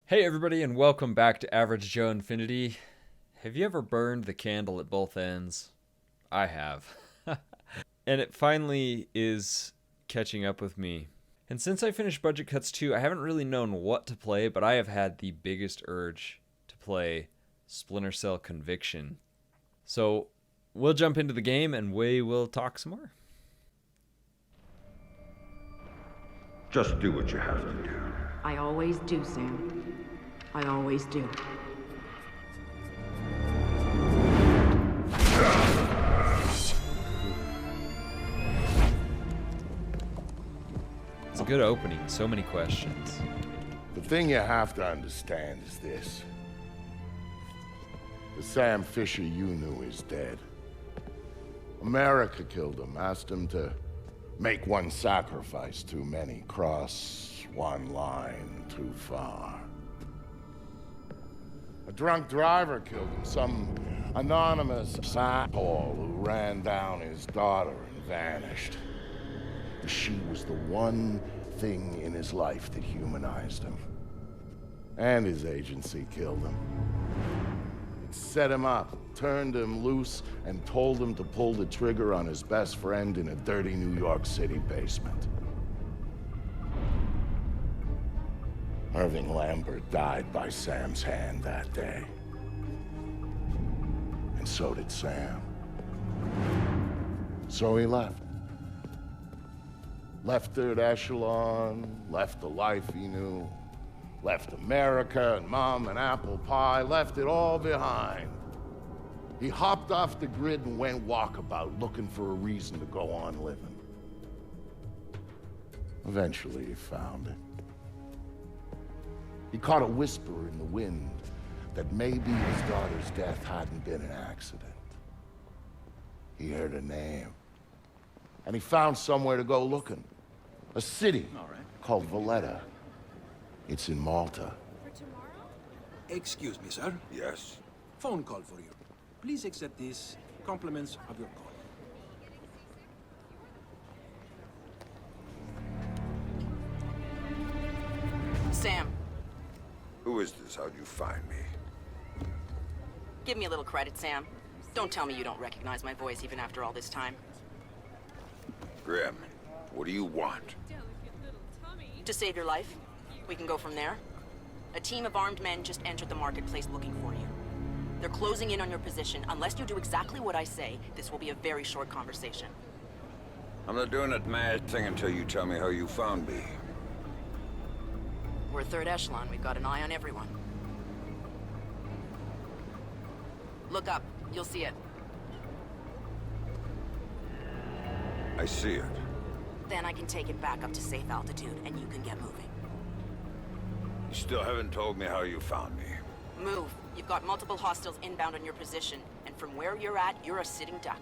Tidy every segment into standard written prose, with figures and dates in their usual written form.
Hey everybody, and welcome back to Average Joe Infinity. Have you ever burned the candle at both ends? I have. And it finally is catching up with me. And since I finished Budget Cuts 2, I haven't really known what to play, but I have had the biggest urge to play Splinter Cell Conviction. So we'll jump into the game and we will talk some more. Just do what you have to do. I always do, Sam. I always do. It's a good opening, so many questions. The thing you have to understand is this. The Sam Fisher you knew is dead. America killed him, asked him to make one sacrifice too many, cross one line too far. A drunk driver killed him, some anonymous asshole who ran down his daughter and vanished. She was the one thing in his life that humanized him. And his agency killed him. It set him up, turned him loose, and told him to pull the trigger on his best friend in a dirty New York City basement. Irving Lambert died by Sam's hand that day. And so did Sam. So he left. Left Third Echelon, left the life he knew, left America and Mom and apple pie, left it all behind. He hopped off the grid and went walkabout, looking for a reason to go on living. Eventually he found it. He caught a whisper in the wind that maybe his daughter's death hadn't been an accident. He heard a name. And he found somewhere to go looking. A city called Valletta. It's in Malta. For tomorrow? Excuse me, sir. Yes. Phone call for you. Please accept this. Compliments of your call. Sam, Who is this? How'd you find me? give me a little credit, Sam. Don't tell me you don't recognize my voice even after all this time. Grim, what do you want? To save your life. We can go from there. A team of armed men just entered the marketplace looking for you. They're closing in on your position. Unless you do exactly what I say, this will be a very short conversation. I'm not doing that mad thing until you tell me how you found me. We're Third Echelon. We've got an eye on everyone. Look up. You'll see it. I see it. Then I can take it back up to safe altitude, and you can get moving. You still haven't told me how you found me. Move. You've got multiple hostiles inbound on your position, and from where you're at, you're a sitting duck.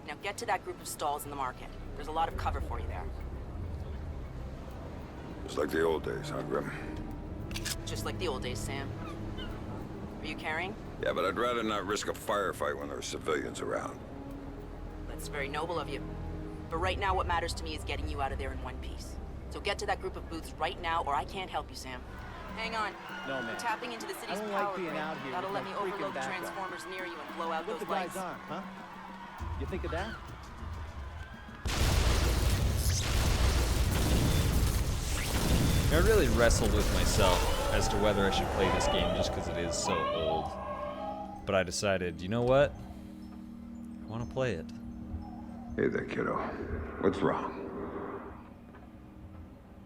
Now get to that group of stalls in the market. There's a lot of cover for you there. It's like the old days, huh, Grim? Just like the old days, Sam. Are you carrying? Yeah, but I'd rather not risk a firefight when there are civilians around. That's very noble of you. But right now, what matters to me is getting you out of there in one piece. So get to that group of booths right now, or I can't help you, Sam. Hang on. No, man. I'm tapping into the city's I don't power like being grid. out here That'll with let me no freaking overload the backup. transformers near you and blow out What those the guys lights. are, huh? You think of that? I really wrestled with myself as to whether I should play this game just because it is so old. But I decided, you know what? I want to play it. Hey there, kiddo. What's wrong?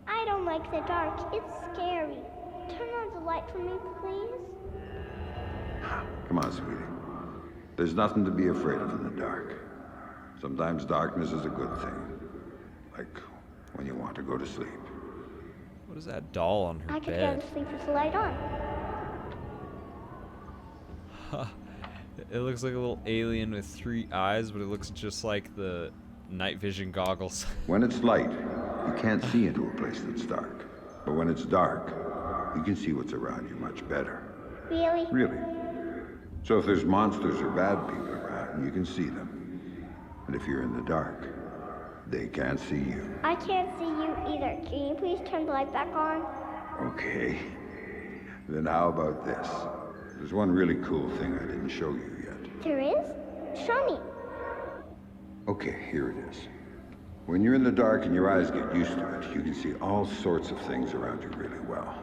I don't like the dark. It's scary. Turn on the light for me, please. Come on, sweetie. There's nothing to be afraid of in the dark. Sometimes darkness is a good thing. Like when you want to go to sleep. What is that doll on her I could go bed? to sleep with the light on. It looks like a little alien with 3 eyes, but it looks just like the night vision goggles. When it's light, you can't see into a place that's dark. But when it's dark, you can see what's around you much better. Really? Really. So if there's monsters or bad people around, you can see them. And if you're in the dark, they can't see you. I can't see you either. Can you please turn the light back on? Okay. Then how about this? There's one really cool thing I didn't show you yet. There is? Show me. Okay, here it is. When you're in the dark and your eyes get used to it, you can see all sorts of things around you really well.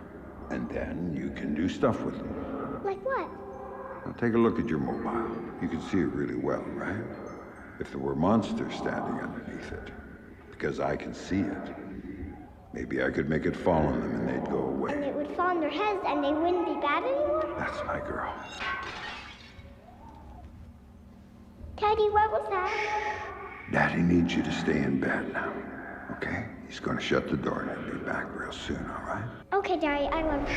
And then you can do stuff with them. Like what? Now take a look at your mobile. You can see it really well, right? If there were monsters standing underneath it, because I can see it, maybe I could make it fall on them and they'd go away. And it would fall on their heads and they wouldn't be bad anymore? That's my girl. Daddy, what was that? Daddy needs you to stay in bed now, okay? He's gonna shut the door and he'll be back real soon, all right? Okay, Daddy, I love you.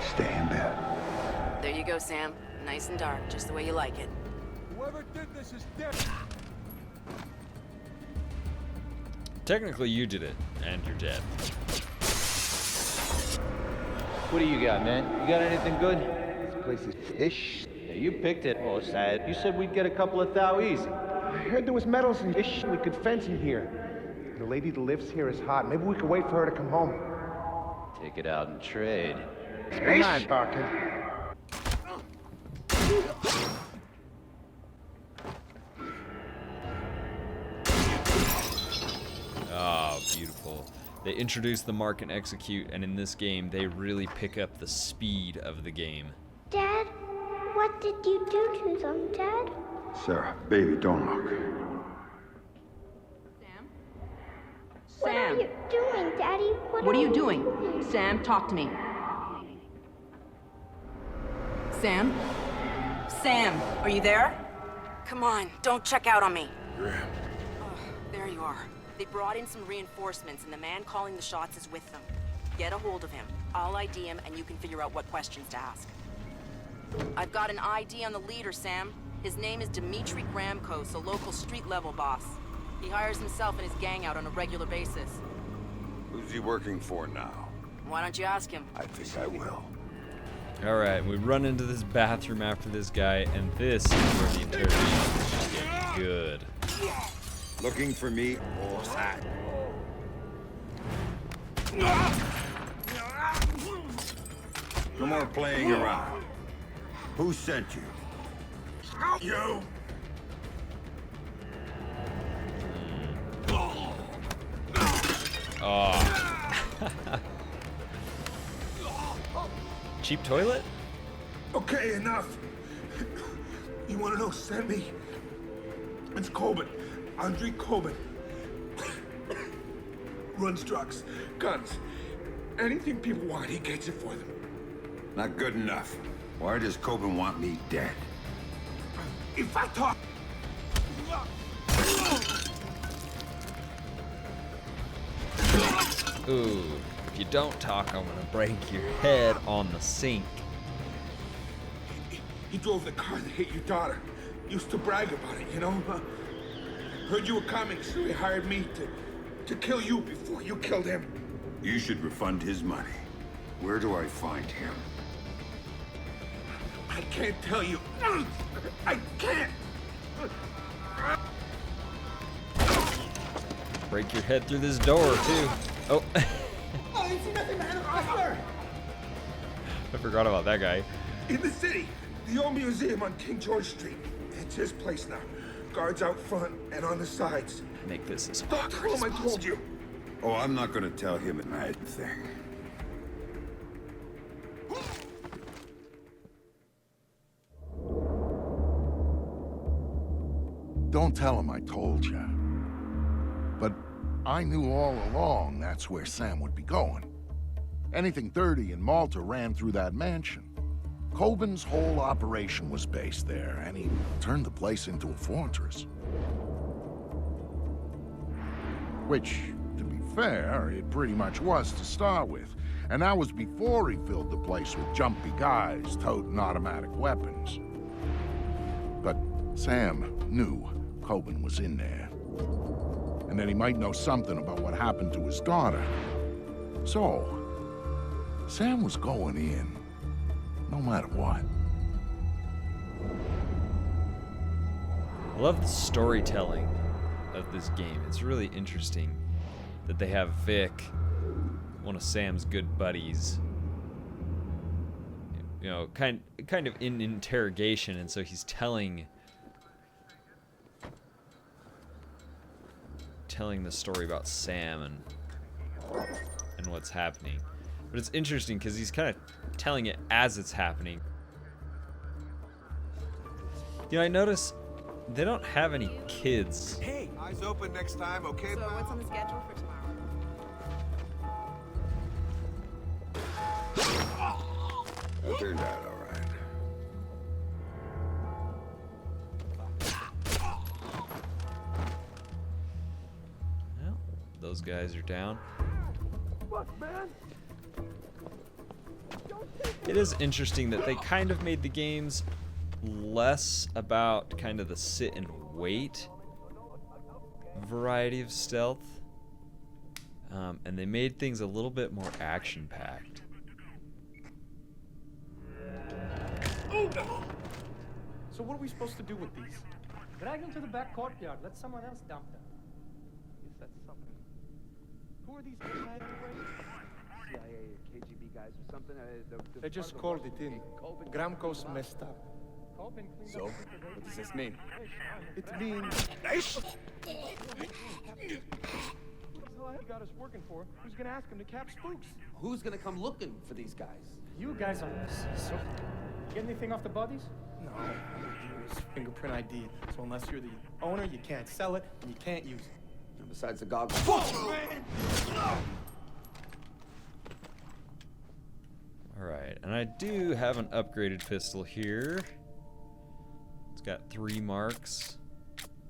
Stay in bed. There you go, Sam. Nice and dark, just the way you like it. Whoever did this is dead. Technically, you did it, and you're dead. What do you got, man? You got anything good? This place is ish. Yeah, you picked it. Oh, sad. You said we'd get a couple of thou easy. I heard there was metals and ish we could fence in here. The lady that lives here is hot. Maybe we could wait for her to come home. Take it out and trade. Good night, Barkin. Ah, beautiful. They introduce the mark and execute, and in this game, they really pick up the speed of the game. Dad, what did you do to them, Dad? Sarah, baby, don't look. Sam? What are you doing, Daddy? What are you doing? Sam, talk to me. Sam? Sam, are you there? Come on, don't check out on me. Oh, there you are. They brought in some reinforcements, and the man calling the shots is with them. Get a hold of him. I'll ID him, and you can figure out what questions to ask. I've got an ID on the leader, Sam. His name is Dmitri Gramkos, a local street-level boss. He hires himself and his gang out on a regular basis. Who's he working for now? Why don't you ask him? I think I will. Alright, we run into this bathroom after this guy, and this is where the interrogation is just getting good. Looking for me? No more playing around. Who sent you? You! Oh. Cheap toilet? Okay, enough. You want to know? Send me. It's Coben. Andrei Coben. Runs drugs, guns, anything people want, he gets it for them. Not good enough. Why does Coben want me dead? If I talk... Ooh, if you don't talk, I'm gonna break your head on the sink. He drove the car that hit your daughter. Used to brag about it, you know? Heard you were coming, so he hired me to kill you before you killed him. You should refund his money. Where do I find him? I can't tell you. I can't! Break your head through this door, too. Oh. I didn't see nothing, man. I swear. I forgot about that guy. In the city, the old museum on King George Street. It's his place now. Guards out front and on the sides. Make this as Don't awkward tell as him I possible. told you. Oh, I'm not gonna tell him a mad thing. Don't tell him I told you. But I knew all along that's where Sam would be going. Anything dirty in Malta ran through that mansion. Coben's whole operation was based there, and he turned the place into a fortress. Which, to be fair, it pretty much was to start with. And that was before he filled the place with jumpy guys toting automatic weapons. But Sam knew Coben was in there. And that he might know something about what happened to his daughter. So, Sam was going in, no matter what. I love the storytelling of this game. It's really interesting that they have Vic, one of Sam's good buddies, you know, kind of in interrogation, and so he's telling the story about Sam and what's happening. But it's interesting because he's kind of telling it as it's happening. You know, I notice they don't have any kids. Hey, eyes open next time, okay? So what's on the schedule for tomorrow? That turned out all right. Well, those guys are down. It is interesting that they kind of made the games less about kind of the sit and wait variety of stealth, and they made things a little bit more action-packed. So what are we supposed to do with these? Drag them to the back courtyard. Let someone else dump them. Guess that's something. Who are these guys anyway? CIA or KGB guys or something? They just called it in. Gramco's messed up. So, what does this mean? It means... He got us working for. Who's gonna ask him to cap spooks? Who's gonna come looking for these guys? You guys are... So, get anything off the bodies? No. It's fingerprint ID. So unless you're the owner, you can't sell it, and you can't use it. And besides the goggles... Alright, and I do have an upgraded pistol here. It's got 3 marks.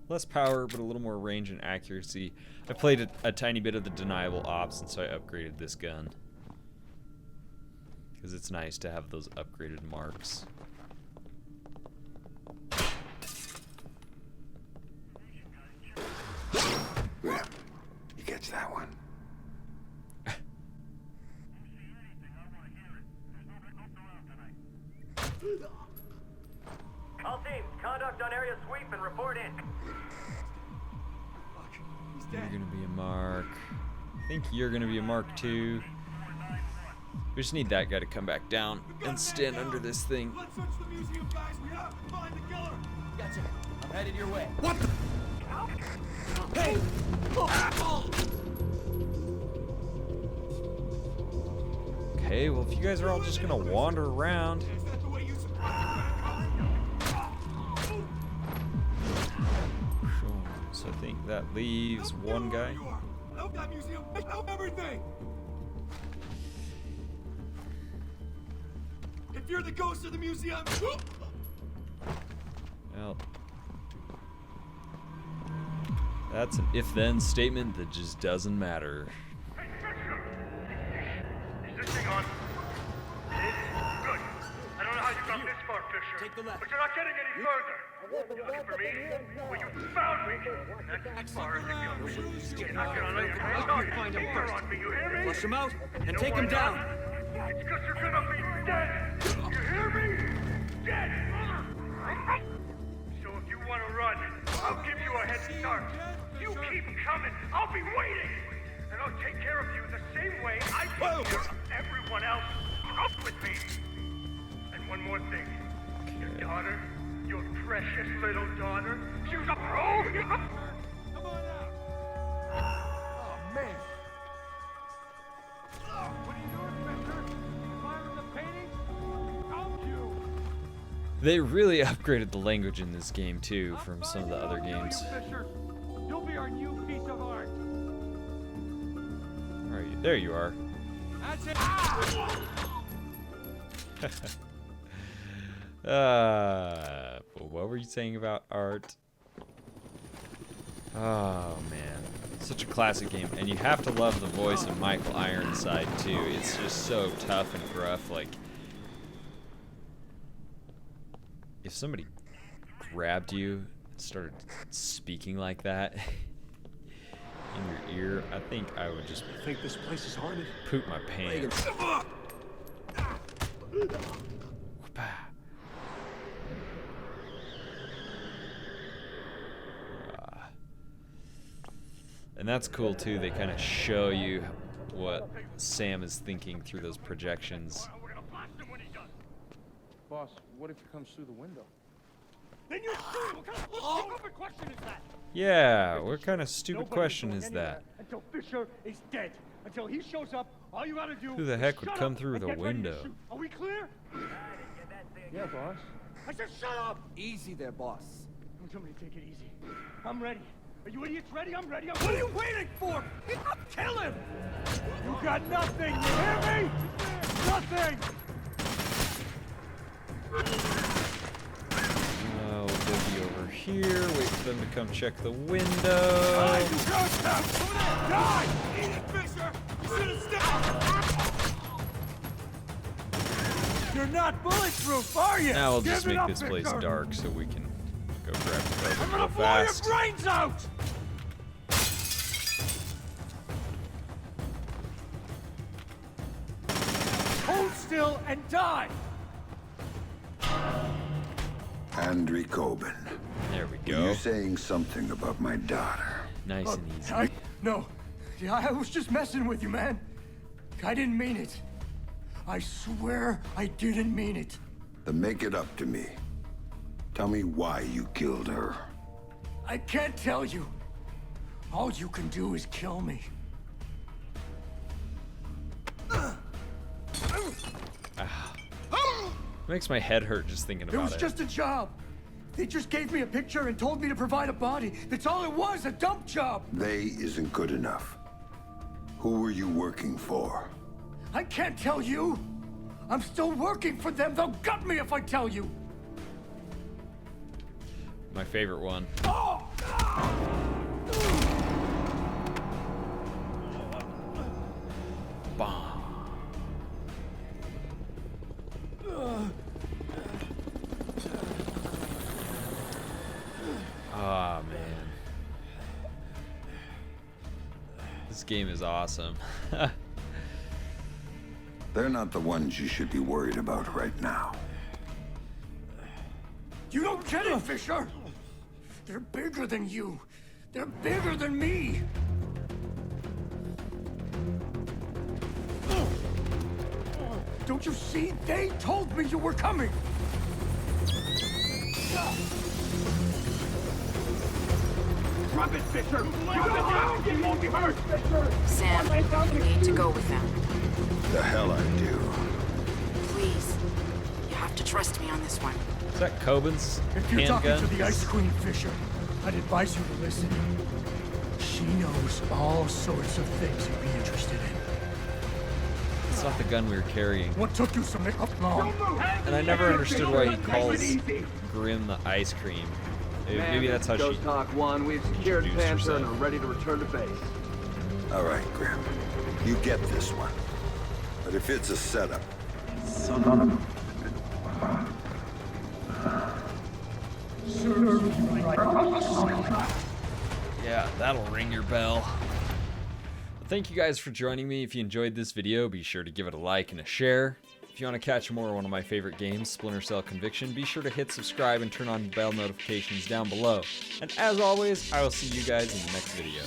Less power, but a little more range and accuracy. I played a tiny bit of the deniable ops, and so I upgraded this gun. Because it's nice to have those upgraded marks. Yeah, you catch that one? All teams, conduct on area sweep and report in. You're gonna be a mark. I think you're gonna be a mark too. We just need that guy to come back down and stand under this thing. Let's search the museum, guys. We have to find the killer. Gotcha. I'm headed your way. What the? Hey! Okay, well if you guys are all just gonna wander around. Is that the way you So I think that leaves one guy. Help that museum. Help everything. If you're the ghost of the museum. Well, that's an if-then statement that just doesn't matter. Is this thing on? It is? Good. I don't know how you got this far, Fisher. Take the left. But you're not getting any further. You looking for me? Well, you found me. That's as far as it goes. You're not gonna let your hands on me, you hear me? Flush him out and You know take him why down. not? It's because you're gonna be dead. You hear me? Dead. So if you want to run, I'll give you a head start. You keep coming. I'll be waiting. And I'll take care of you the same way I take care of everyone else. Up with me. And one more thing. Your daughter, your precious little daughter, she's a pro. Come on out. Oh, man. What are you doing, Fisher? Firing the painting? Don't you? They really upgraded the language in this game too from some of the other games. Fisher, you'll be our new piece of art. Where are you? There you are. That's it. What were you saying about art? Oh man, such a classic game, and you have to love the voice of Michael Ironside too. It's just so tough and gruff. Like, if somebody grabbed you and started speaking like that in your ear, I think I would just Think this place is haunted? poop my pants. And that's cool too. They kind of show you what Sam is thinking through those projections. Boss, what if he comes through the window? Then you're screwed! What kind of stupid question is that? Yeah, what kind of stupid Nobody's question going is anywhere that? Until Fisher is dead. Until he shows up, all you gotta do Who the is heck would shut come up through and the get ready to window? shoot. Are we clear? Yeah, boss. I said shut up! Easy there, boss. Don't tell me to take it easy. I'm ready. Are you idiots ready? I'm ready. What are you waiting for? Kill him! You got nothing, you hear me? Nothing! Oh, Goodie over here. Wait for them to come check the window. Die, you ghost house! Over there! Die! Eat it, Fisher! You should have stepped! You're not bulletproof, are you? Now we'll Give just it make up, this place Fisher. dark so we can go grab the I'm cover gonna real blow fast. your brains out! Hold still and die! Andrew Coben. There we Were go. you saying something about my daughter? Nice and easy. No. Yeah, I was just messing with you, man. I didn't mean it. I swear I didn't mean it. Then make it up to me. Tell me why you killed her. I can't tell you. All you can do is kill me. Makes my head hurt just thinking It about was it. just a job. They just gave me a picture and told me to provide a body. That's all it was, a dump job. They isn't good enough. Who were you working for? I can't tell you. I'm still working for them. They'll gut me if I tell you. My favorite one. Oh! Bomb. Ah, man. This game is awesome. They're not the ones you should be worried about right now. You don't get it, Fisher! They're bigger than you. They're bigger than me. Don't you see? They told me you were coming. Drop it, Fisher! You got it! You won't be hurt, Fisher! Sam, you need to go with them. The hell I do. Please. You have to trust me on this one. Is that Coben's If you're talking handgun? to the Ice Queen, Fisher, I'd advise you to listen. She knows all sorts of things you'd be interested in. It's not the gun we were carrying. What took you so long? And I never understood why he calls Grim the ice cream. Maybe that's how she Ghost Hawk 1, we've secured introduced Panther and herself. are ready to return to base. All right, Grim. You get this one. But if it's a setup, Yeah, that'll ring your bell. Thank you guys for joining me. If you enjoyed this video, be sure to give it a like and a share. If you want to catch more of one of my favorite games, Splinter Cell Conviction, be sure to hit subscribe and turn on bell notifications down below. And as always, I will see you guys in the next video.